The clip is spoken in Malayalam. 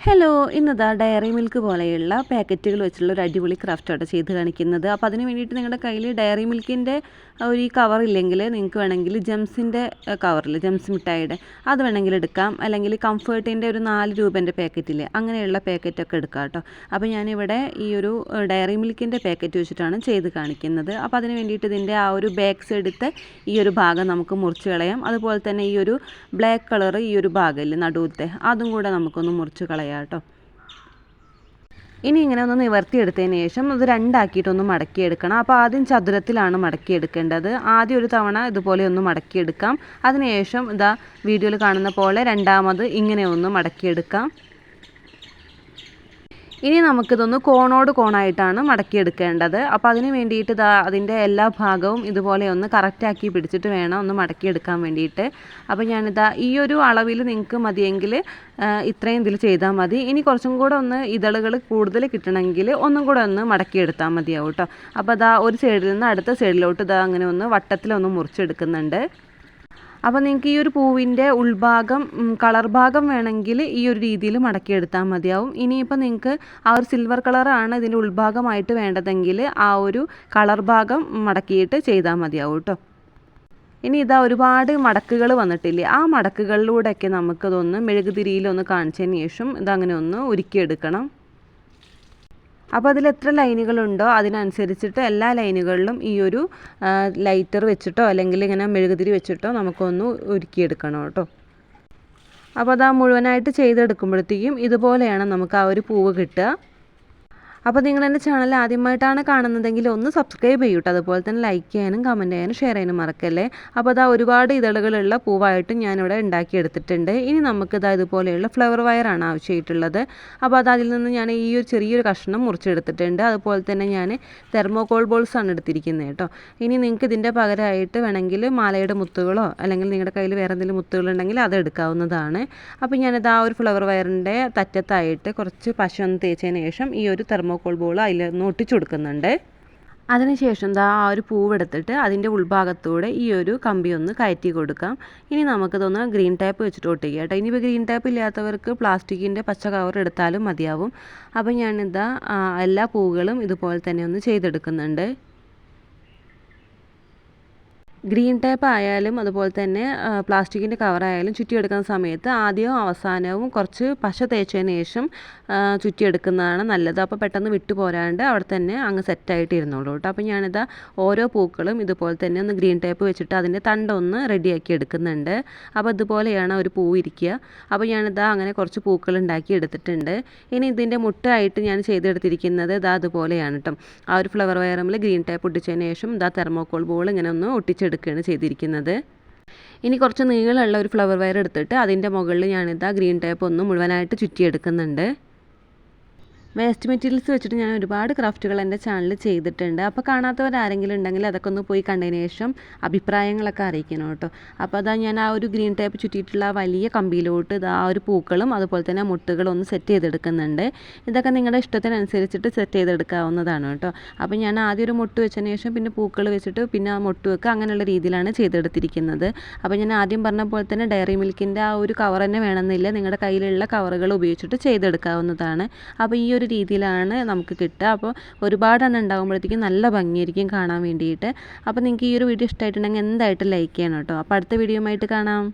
ഹലോ, ഇന്നതാ ഡയറി മിൽക്ക് പോലെയുള്ള പാക്കറ്റുകൾ വെച്ചുള്ള ഒരു അടിപൊളി ക്രാഫ്റ്റാണ് ചെയ്ത് കാണിക്കുന്നത്. അപ്പോൾ അതിന് വേണ്ടിയിട്ട് നിങ്ങളുടെ കയ്യിൽ ഡയറി മിൽക്കിൻ്റെ ഒരു കവർ ഇല്ലെങ്കിൽ നിങ്ങൾക്ക് വേണമെങ്കിൽ ജെംസിൻ്റെ കവറിൽ ജെംസ് മിഠായിയുടെ അത് വേണമെങ്കിൽ എടുക്കാം. അല്ലെങ്കിൽ കംഫേർട്ടിൻ്റെ ഒരു 4 രൂപേൻ്റെ പാക്കറ്റിൽ അങ്ങനെയുള്ള പാക്കറ്റൊക്കെ എടുക്കാം കേട്ടോ. അപ്പോൾ ഞാനിവിടെ ഈ ഒരു ഡയറി മിൽക്കിൻ്റെ പാക്കറ്റ് വെച്ചിട്ടാണ് ചെയ്ത് കാണിക്കുന്നത്. അപ്പോൾ അതിന് വേണ്ടിയിട്ട് ഇതിൻ്റെ ആ ഒരു ബാക്ക് സൈഡത്തെ ഈ ഒരു ഭാഗം നമുക്ക് മുറിച്ച് കളയാം. അതുപോലെ തന്നെ ഈ ഒരു ബ്ലാക്ക് കളർ ഈ ഒരു ഭാഗമില്ലേ നടുവത്തെ, അതും കൂടെ നമുക്കൊന്ന് മുറിച്ച് കളയാം കേട്ടോ. ഇനി ഇങ്ങനെ ഒന്ന് നിവർത്തിയെടുത്തതിന് ശേഷം അത് രണ്ടാക്കിയിട്ടൊന്ന് മടക്കിയെടുക്കണം. അപ്പോൾ ആദ്യം ചതുരത്തിലാണ് മടക്കിയെടുക്കേണ്ടത്. ആദ്യം ഒരു തവണ ഇതുപോലെ ഒന്ന് മടക്കിയെടുക്കാം. അതിനുശേഷം ഇതാ വീഡിയോയിൽ കാണുന്ന പോലെ രണ്ടാമത് ഇങ്ങനെ ഒന്ന് മടക്കിയെടുക്കാം. ഇനി നമുക്കിതൊന്ന് കോണോട് കോണായിട്ടാണ് മടക്കിയെടുക്കേണ്ടത്. അപ്പോൾ അതിന് വേണ്ടിയിട്ട് അതിൻ്റെ എല്ലാ ഭാഗവും ഇതുപോലെ ഒന്ന് കറക്റ്റാക്കി പിടിച്ചിട്ട് വേണം ഒന്ന് മടക്കിയെടുക്കാൻ വേണ്ടിയിട്ട്. അപ്പോൾ ഞാനിതാ ഈ ഒരു അളവിൽ നിങ്ങൾക്ക് മതിയെങ്കിൽ ഇത്രയും ഇതിൽ ചെയ്താൽ മതി. ഇനി കുറച്ചും കൂടെ ഒന്ന് ഇതളുകൾ കൂടുതൽ കിട്ടണമെങ്കിൽ ഒന്നും കൂടെ ഒന്ന് മടക്കിയെടുത്താൽ മതിയാവും കേട്ടോ. അപ്പോൾ അതാ ഒരു സൈഡിൽ നിന്ന് അടുത്ത സൈഡിലോട്ട് ഇതാ അങ്ങനെ ഒന്ന് വട്ടത്തിലൊന്ന് മുറിച്ചെടുക്കുന്നുണ്ട്. അപ്പോൾ നിങ്ങൾക്ക് ഈ ഒരു പൂവിൻ്റെ ഉൾഭാഗം കളർ ഭാഗം വേണമെങ്കിൽ ഈ ഒരു രീതിയിൽ മടക്കിയെടുത്താൽ മതിയാവും. ഇനിയിപ്പോൾ നിങ്ങൾക്ക് ആ ഒരു സിൽവർ കളറാണ് ഇതിൻ്റെ ഉൾഭാഗമായിട്ട് വേണ്ടതെങ്കിൽ ആ ഒരു കളർ ഭാഗം മടക്കിയിട്ട് ചെയ്താൽ മതിയാവും കേട്ടോ. ഇനി ഇതാ ഒരുപാട് മടക്കുകൾ വന്നിട്ടില്ലേ, ആ മടക്കുകളിലൂടെയൊക്കെ നമുക്കതൊന്ന് മെഴുകുതിരിയിലൊന്ന് കാണിച്ചതിന് ശേഷം ഇതങ്ങനെ ഒന്ന് ഉരുക്കിയെടുക്കണം. അപ്പോൾ അതിൽ എത്ര ലൈനുകളുണ്ടോ അതിനനുസരിച്ചിട്ട് എല്ലാ ലൈനുകളിലും ഈ ഒരു ലൈറ്റർ വെച്ചിട്ടോ അല്ലെങ്കിൽ ഇങ്ങനെ മെഴുകുതിരി വെച്ചിട്ടോ നമുക്കൊന്ന് ഉരുക്കിയെടുക്കണം കേട്ടോ. അപ്പോൾ അത് മുഴുവനായിട്ട് ചെയ്തെടുക്കുമ്പോഴത്തേക്കും ഇതുപോലെയാണ് നമുക്ക് ആ ഒരു പൂവ് കിട്ടുക. അപ്പോൾ നിങ്ങൾ എൻ്റെ ചാനൽ ആദ്യമായിട്ടാണ് കാണുന്നതെങ്കിൽ ഒന്ന് സബ്സ്ക്രൈബ് ചെയ്യൂട്ടോ. അതുപോലെ തന്നെ ലൈക്ക് ചെയ്യാനും കമൻറ്റ് ചെയ്യാനും ഷെയർ ചെയ്യാനും മറക്കല്ലേ. അപ്പോൾ അതാ ഒരുപാട് ഇതളുകളുള്ള പൂവായിട്ടും ഞാനിവിടെ ഉണ്ടാക്കിയെടുത്തിട്ടുണ്ട്. ഇനി നമുക്കിതാ ഇതുപോലെയുള്ള ഫ്ലവർ വയറാണ് ആവശ്യമായിട്ടുള്ളത്. അപ്പോൾ അതിൽ നിന്ന് ഞാൻ ഈ ഒരു ചെറിയൊരു കഷ്ണം മുറിച്ചെടുത്തിട്ടുണ്ട്. അതുപോലെ തന്നെ ഞാൻ തെർമോകോൾ ബോൾസാണ് എടുത്തിരിക്കുന്നത് കേട്ടോ. ഇനി നിങ്ങൾക്ക് ഇതിൻ്റെ പകരമായിട്ട് വേണമെങ്കിൽ മാലയുടെ മുത്തുകളോ അല്ലെങ്കിൽ നിങ്ങളുടെ കയ്യിൽ വേറെ എന്തെങ്കിലും മുത്തുകളുണ്ടെങ്കിൽ അത് എടുക്കാവുന്നതാണ്. അപ്പോൾ ഞാനിത് ആ ഒരു ഫ്ലവർ വയറിൻ്റെ തറ്റത്തായിട്ട് കുറച്ച് പശ ഒന്ന് തേച്ചതിന് ശേഷം ഈ ഒരു തെർമോകോൾ ബോൾ അതിലൊന്ന് ഒട്ടിച്ചു കൊടുക്കുന്നുണ്ട്. അതിനുശേഷം ആ ഒരു പൂവെടുത്തിട്ട് അതിൻ്റെ ഉൾഭാഗത്തൂടെ ഈ ഒരു കമ്പി ഒന്ന് കയറ്റി കൊടുക്കാം. ഇനി നമുക്കിതൊന്ന് ഗ്രീൻ ടേപ്പ് വെച്ചിട്ട് ഒട്ടിക്കുക കേട്ടോ. ഇനിയിപ്പോൾ ഗ്രീൻ ടേപ്പ് ഇല്ലാത്തവർക്ക് പ്ലാസ്റ്റിക്കിൻ്റെ പച്ച കവർ എടുത്താലും മതിയാവും. അപ്പോൾ ഞാനിതാ എല്ലാ പൂവുകളും ഇതുപോലെ തന്നെ ഒന്ന് ചെയ്തെടുക്കുന്നുണ്ട്. ഗ്രീൻ ടേപ്പ് ആയാലും അതുപോലെ തന്നെ പ്ലാസ്റ്റിക്കിൻ്റെ കവറായാലും ചുറ്റിയെടുക്കുന്ന സമയത്ത് ആദ്യവും അവസാനവും കുറച്ച് പശ തേച്ചതിന് ശേഷം ചുറ്റിയെടുക്കുന്നതാണ് നല്ലത്. അപ്പോൾ പെട്ടെന്ന് വിട്ടു പോരാണ്ട് അവിടെ തന്നെ അങ്ങ് സെറ്റായിട്ട് ഇരുന്നോളൂ കേട്ടോ. അപ്പോൾ ഞാനിതാ ഓരോ പൂക്കളും ഇതുപോലെ തന്നെ ഒന്ന് ഗ്രീൻ ടേപ്പ് വെച്ചിട്ട് അതിൻ്റെ തണ്ടൊന്ന് റെഡിയാക്കി എടുക്കുന്നുണ്ട്. അപ്പോൾ ഇതുപോലെയാണ് ഒരു പൂവ് ഇരിക്കുക. അപ്പോൾ ഞാനിതാ അങ്ങനെ കുറച്ച് പൂക്കൾ ഉണ്ടാക്കി എടുത്തിട്ടുണ്ട്. ഇനി ഇതിൻ്റെ മുട്ടായിട്ട് ഞാൻ ചെയ്തെടുത്തിരിക്കുന്നത് അതുപോലെയാണ് കേട്ടോ. ആ ഒരു ഫ്ലവർ വയറിൽ ഗ്രീൻ ടേപ്പ് ഒട്ടിച്ചതിന് ശേഷം തെർമോകോൾ ബോൾ ഇങ്ങനെ ഒന്ന് ഒട്ടിച്ചെടുക്കുകയാണ് ചെയ്തിരിക്കുന്നത്. ഇനി കുറച്ച് നീളമുള്ള ഒരു ഫ്ലവർ വയർ എടുത്തിട്ട് അതിൻ്റെ മുകളിൽ ഞാനിതാ ഗ്രീൻ ടേപ്പ് ഒന്ന് മുഴുവനായിട്ട് ചുറ്റിയെടുക്കുന്നുണ്ട്. വേസ്റ്റ് മെറ്റീരിയൽസ് വെച്ചിട്ട് ഞാൻ ഒരുപാട് ക്രാഫ്റ്റുകൾ എൻ്റെ ചാനലിൽ ചെയ്തിട്ടുണ്ട്. അപ്പോൾ കാണാത്തവരാരെങ്കിലും ഉണ്ടെങ്കിൽ അതൊക്കെ ഒന്ന് പോയി കണ്ടതിന് ശേഷം അഭിപ്രായങ്ങളൊക്കെ അറിയിക്കണം കേട്ടോ. അപ്പോൾ അതാ ഞാൻ ആ ഒരു ഗ്രീൻ ടേപ്പ് ചുറ്റിയിട്ടുള്ള ആ വലിയ കമ്പിയിലോട്ട് ആ ഒരു പൂക്കളും അതുപോലെ തന്നെ മുട്ടുകളും ഒന്ന് സെറ്റ് ചെയ്തെടുക്കുന്നുണ്ട്. ഇതൊക്കെ നിങ്ങളുടെ ഇഷ്ടത്തിനനുസരിച്ചിട്ട് സെറ്റ് ചെയ്തെടുക്കാവുന്നതാണ് കേട്ടോ. അപ്പോൾ ഞാൻ ആദ്യം ഒരു മുട്ട് വെച്ചതിന് ശേഷം പിന്നെ പൂക്കൾ വെച്ചിട്ട് പിന്നെ ആ മുട്ട് വെക്കുക അങ്ങനെയുള്ള രീതിയിലാണ് ചെയ്തെടുത്തിരിക്കുന്നത്. അപ്പോൾ ഞാൻ ആദ്യം പറഞ്ഞ പോലെ തന്നെ ഡയറി മിൽക്കിൻ്റെ ആ ഒരു കവർ തന്നെ വേണമെന്നില്ല, നിങ്ങളുടെ കയ്യിലുള്ള കവറുകൾ ഉപയോഗിച്ചിട്ട് ചെയ്തെടുക്കാവുന്നതാണ്. അപ്പോൾ ഈ ഒരു രീതിയിലാണ് നമുക്ക് കിട്ടുക. അപ്പോൾ ഒരുപാടെണ്ണം ഉണ്ടാകുമ്പോഴത്തേക്കും നല്ല ഭംഗിയായിരിക്കും കാണാൻ വേണ്ടിയിട്ട്. അപ്പോൾ നിങ്ങൾക്ക് ഈ ഒരു വീഡിയോ ഇഷ്ടമായിട്ടുണ്ടെങ്കിൽ എന്തായിട്ടും ലൈക്ക് ചെയ്യണം കേട്ടോ. അപ്പോൾ അടുത്ത വീഡിയോ ആയിട്ട് കാണാം.